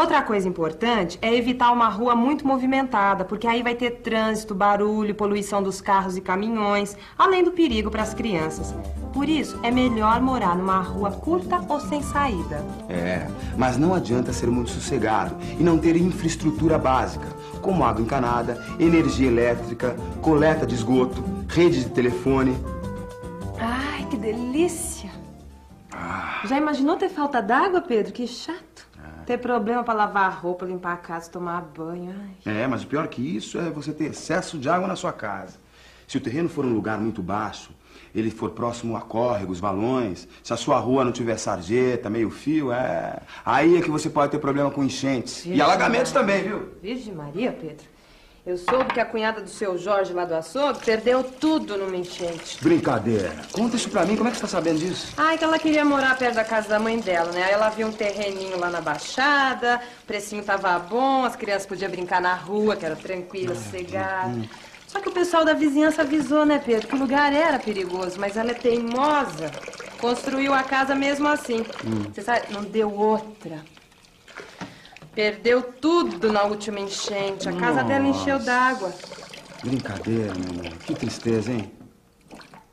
Outra coisa importante é evitar uma rua muito movimentada, porque aí vai ter trânsito, barulho, poluição dos carros e caminhões, além do perigo para as crianças. Por isso, é melhor morar numa rua curta ou sem saída. É, mas não adianta ser muito sossegado e não ter infraestrutura básica, como água encanada, energia elétrica, coleta de esgoto, rede de telefone. Ai, que delícia! Já imaginou ter falta d'água, Pedro? Que chato. Ter problema para lavar a roupa, limpar a casa, tomar banho. Ai. É, mas o pior que isso é você ter excesso de água na sua casa. Se o terreno for um lugar muito baixo, ele for próximo a córregos, valões, se a sua rua não tiver sarjeta, meio fio, aí é que você pode ter problema com enchentes. E alagamentos também, viu? Virgem Maria, Pedro. Eu soube que a cunhada do seu Jorge lá do açougue perdeu tudo numa enchente. Brincadeira. Conta isso pra mim, como é que você tá sabendo disso? Ai, que ela queria morar perto da casa da mãe dela, né? Aí ela viu um terreninho lá na Baixada, o precinho tava bom, as crianças podiam brincar na rua, que era tranquila, sossegada. Só que o pessoal da vizinhança avisou, né, Pedro, que o lugar era perigoso, mas ela é teimosa. Construiu a casa mesmo assim. Você sabe, não deu outra. Perdeu tudo na última enchente. A casa dela encheu d'água. Brincadeira, meu amor. Que tristeza, hein?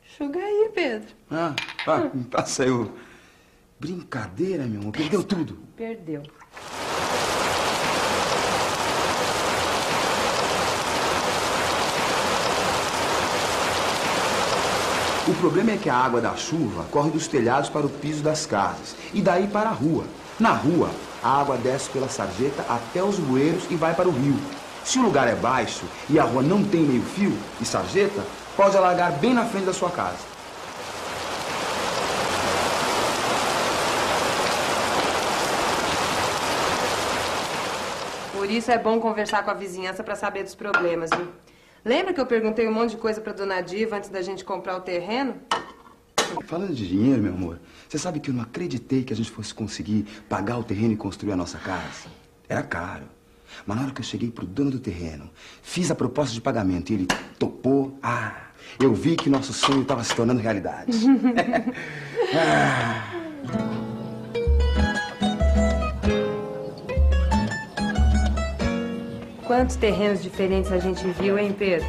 Enxuga aí, Pedro. Me passa aí o... Brincadeira, meu amor. Perdeu tudo. Perdeu. O problema é que a água da chuva corre dos telhados para o piso das casas e daí para a rua. Na rua, a água desce pela sarjeta até os bueiros e vai para o rio. Se o lugar é baixo e a rua não tem meio-fio e sarjeta, pode alagar bem na frente da sua casa. Por isso é bom conversar com a vizinhança para saber dos problemas, viu? Lembra que eu perguntei um monte de coisa pra dona Diva antes da gente comprar o terreno? Falando de dinheiro, meu amor, você sabe que eu não acreditei que a gente fosse conseguir pagar o terreno e construir a nossa casa. Era caro. Mas na hora que eu cheguei pro dono do terreno, fiz a proposta de pagamento e ele topou, eu vi que nosso sonho estava se tornando realidade. Quantos terrenos diferentes a gente viu, hein, Pedro?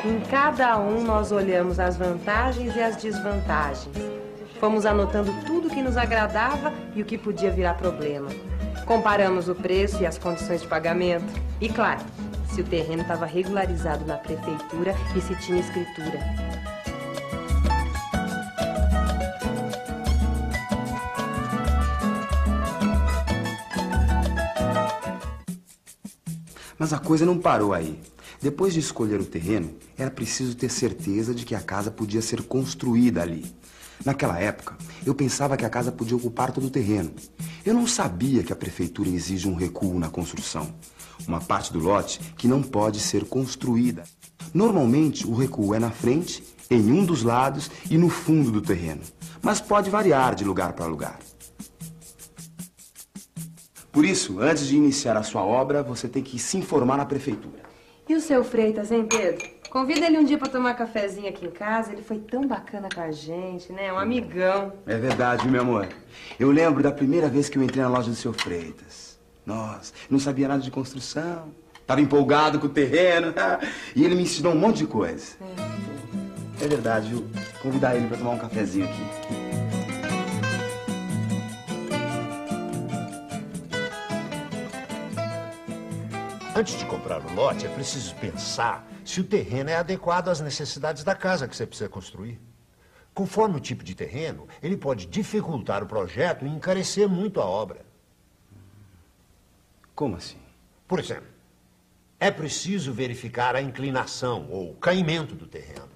Em cada um nós olhamos as vantagens e as desvantagens. Fomos anotando tudo que nos agradava e o que podia virar problema. Comparamos o preço e as condições de pagamento. E claro, se o terreno estava regularizado na prefeitura e se tinha escritura. Mas a coisa não parou aí. Depois de escolher o terreno, era preciso ter certeza de que a casa podia ser construída ali. Naquela época, eu pensava que a casa podia ocupar todo o terreno. Eu não sabia que a prefeitura exige um recuo na construção. Uma parte do lote que não pode ser construída. Normalmente, o recuo é na frente, em um dos lados e no fundo do terreno. Mas pode variar de lugar para lugar. Por isso, antes de iniciar a sua obra, você tem que se informar na prefeitura. E o seu Freitas, hein, Pedro? Convida ele um dia pra tomar cafezinho aqui em casa. Ele foi tão bacana com a gente, né? Um amigão. É verdade, meu amor. Eu lembro da primeira vez que eu entrei na loja do seu Freitas. Nossa, não sabia nada de construção. Tava empolgado com o terreno. E ele me ensinou um monte de coisa. É verdade, viu? Convidar ele pra tomar um cafezinho aqui. Antes de comprar o lote, é preciso pensar se o terreno é adequado às necessidades da casa que você precisa construir. Conforme o tipo de terreno, ele pode dificultar o projeto e encarecer muito a obra. Como assim? Por exemplo, é preciso verificar a inclinação ou caimento do terreno.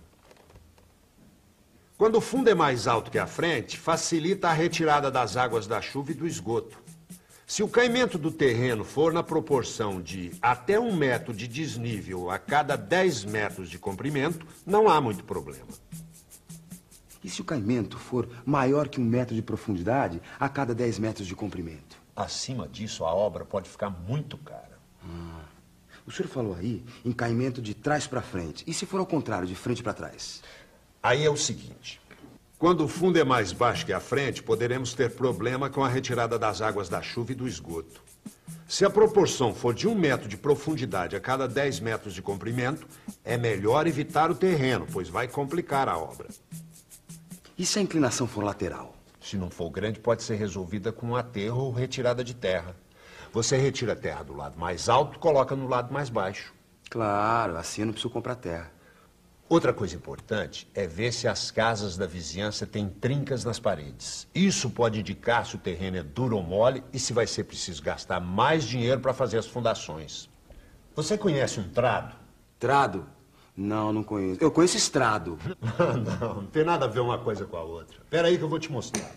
Quando o fundo é mais alto que a frente, facilita a retirada das águas da chuva e do esgoto. Se o caimento do terreno for na proporção de até 1 metro de desnível a cada 10 metros de comprimento, não há muito problema. E se o caimento for maior que 1 metro de profundidade a cada 10 metros de comprimento? Acima disso, a obra pode ficar muito cara. O senhor falou aí em caimento de trás para frente. E se for ao contrário, de frente para trás? Aí é o seguinte. Quando o fundo é mais baixo que a frente, poderemos ter problema com a retirada das águas da chuva e do esgoto. Se a proporção for de 1 metro de profundidade a cada 10 metros de comprimento, é melhor evitar o terreno, pois vai complicar a obra. E se a inclinação for lateral? Se não for grande, pode ser resolvida com um aterro ou retirada de terra. Você retira a terra do lado mais alto, coloca no lado mais baixo. Claro, assim eu não preciso comprar terra. Outra coisa importante é ver se as casas da vizinhança têm trincas nas paredes. Isso pode indicar se o terreno é duro ou mole e se vai ser preciso gastar mais dinheiro para fazer as fundações. Você conhece um trado? Trado? Não, não conheço. Eu conheço estrado. Não tem nada a ver uma coisa com a outra. Espera aí que eu vou te mostrar.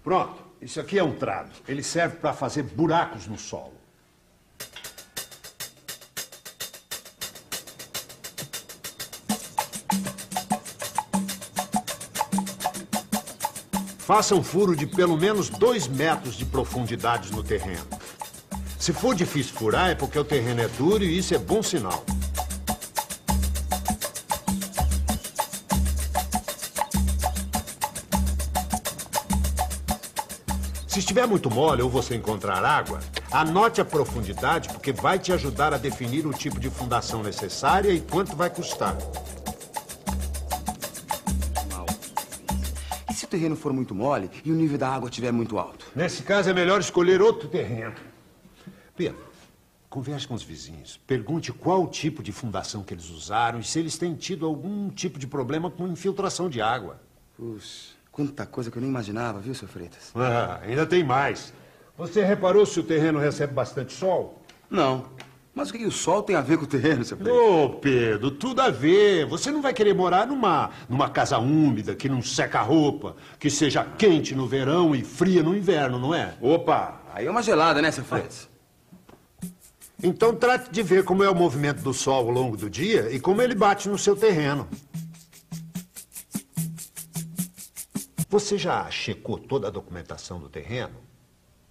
Pronto, isso aqui é um trado. Ele serve para fazer buracos no solo. Faça um furo de pelo menos 2 metros de profundidade no terreno. Se for difícil furar, é porque o terreno é duro e isso é bom sinal. Se estiver muito mole ou você encontrar água, anote a profundidade, porque vai te ajudar a definir o tipo de fundação necessária e quanto vai custar. E se o terreno for muito mole e o nível da água estiver muito alto? Nesse caso, é melhor escolher outro terreno. Pedro, converse com os vizinhos. Pergunte qual o tipo de fundação que eles usaram e se eles têm tido algum tipo de problema com infiltração de água. Puxa, quanta coisa que eu nem imaginava, viu, seu Freitas? Ah, ainda tem mais. Você reparou se o terreno recebe bastante sol? Não. Mas o que o sol tem a ver com o terreno, seu Freitas? Ô, Pedro, tudo a ver. Você não vai querer morar numa casa úmida, que não seca a roupa, que seja quente no verão e fria no inverno, não é? Opa, aí é uma gelada, né, seu Freitas? Então trate de ver como é o movimento do sol ao longo do dia e como ele bate no seu terreno. Você já checou toda a documentação do terreno?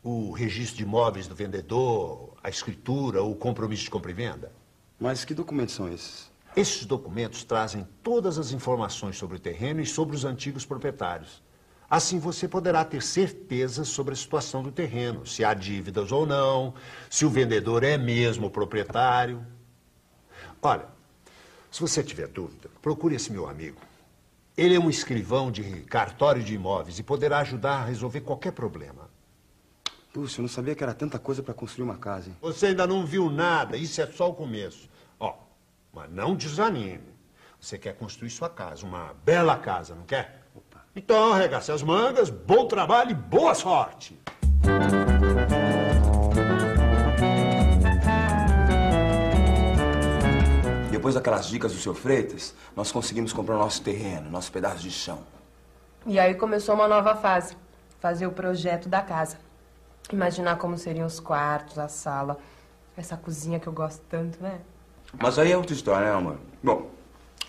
O registro de imóveis do vendedor, a escritura, o compromisso de compra e venda? Mas que documentos são esses? Esses documentos trazem todas as informações sobre o terreno e sobre os antigos proprietários. Assim você poderá ter certeza sobre a situação do terreno, se há dívidas ou não, se o vendedor é mesmo o proprietário. Olha, se você tiver dúvida, procure esse meu amigo. Ele é um escrivão de cartório de imóveis e poderá ajudar a resolver qualquer problema. Puxa, eu não sabia que era tanta coisa para construir uma casa, hein? Você ainda não viu nada, isso é só o começo. Ó, mas não desanime. Você quer construir sua casa, uma bela casa, não quer? Opa. Então, arregace as mangas, bom trabalho e boa sorte! Depois daquelas dicas do seu Freitas, nós conseguimos comprar o nosso terreno, nosso pedaço de chão. E aí começou uma nova fase. Fazer o projeto da casa. Imaginar como seriam os quartos, a sala, essa cozinha que eu gosto tanto, né? Mas aí é outra história, né, amor? Bom,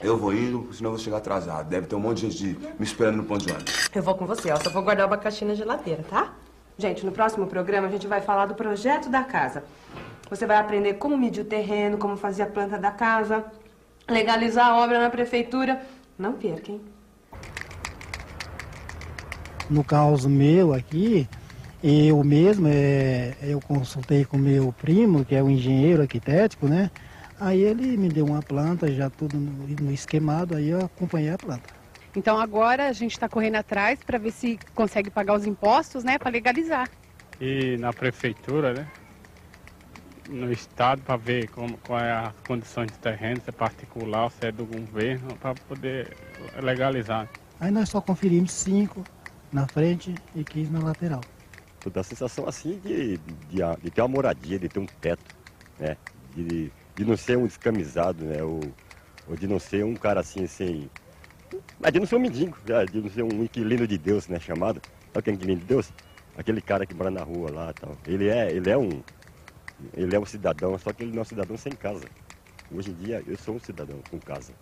eu vou indo, senão eu vou chegar atrasado. Deve ter um monte de gente me esperando no ponto de ônibus. Eu vou com você, ó. Só vou guardar o abacaxi na geladeira, tá? Gente, no próximo programa a gente vai falar do projeto da casa. Você vai aprender como medir o terreno, como fazer a planta da casa, legalizar a obra na prefeitura. Não perca, hein? No caso meu aqui, eu mesmo, eu consultei com meu primo, que é um engenheiro arquitético, né? Aí ele me deu uma planta, já tudo no esquemado, aí eu acompanhei a planta. Então agora a gente está correndo atrás para ver se consegue pagar os impostos, né, para legalizar. E na prefeitura, né? No estado, para ver qual é a condição de terreno, se é particular ou se é do governo, para poder legalizar. Aí nós só conferimos 5 na frente e 15 na lateral. Dá a sensação assim de ter uma moradia, de ter um teto, né? De não ser um descamisado, né? Ou de não ser um cara assim, sem... Mas de não ser um mendigo, de não ser um inquilino de Deus, né? Chamado. Sabe o que é inquilino de Deus? Aquele cara que mora na rua lá e tal. Ele é um cidadão, só que ele não é um cidadão sem casa. Hoje em dia eu sou um cidadão com casa.